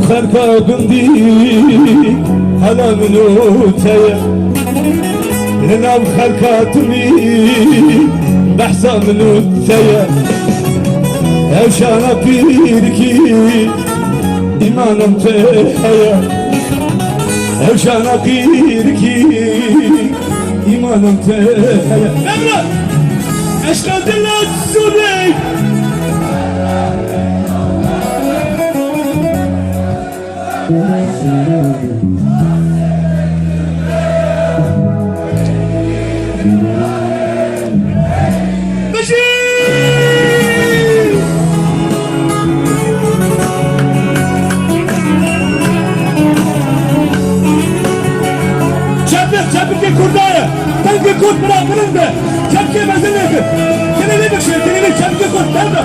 خلقا قندي هلا منو تيا هنا خلقا تمي بحسا منو تيا اوشانا بيركي إيمانم تيا اوشانا بيركي إيمانم تيا نمرة اشتغل الله السوري Çapke kurdaya, tanke kurt bırakırım da, çapke mezelesi. Kenene bakıyor, kenene çapke kurt, nerede?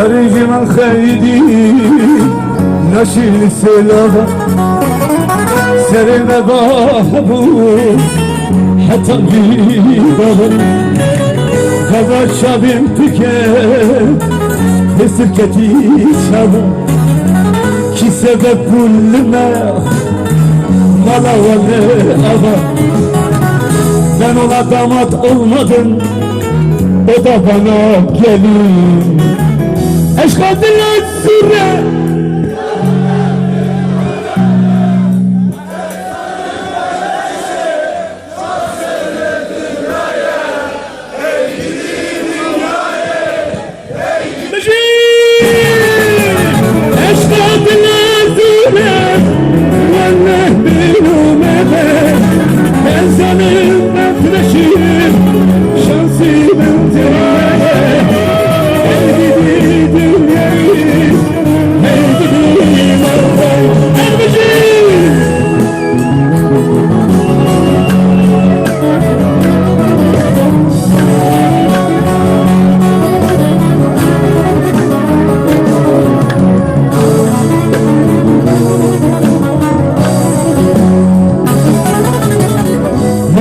يريجي من خيدي نشيل السلاح سرنا ضاحبو حتى بيبابا هذا شابين تكاد بسركتي شابا كي سبب كل ما مالا ولا أبا ben ona damat olmadım o da bana gelin eşkadırlar süre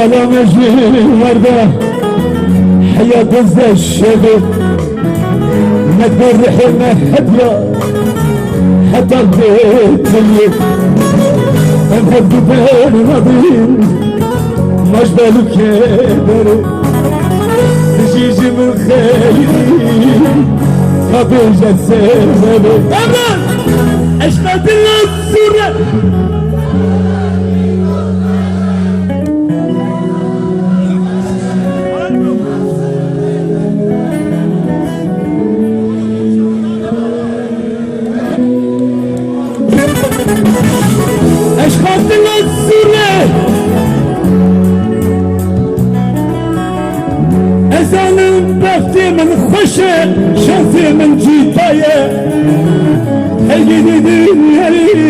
على مجي وردة حياة الشباب ما تبرح لنا هدية حتى البيت مليك نحب بين رضين مش بالك يدري تجيجي من خيري قبل جسد أمان أشبه الصورة اشخاص السورة اذان بختي من خشة شوفي من جيتاية هيدي دنيا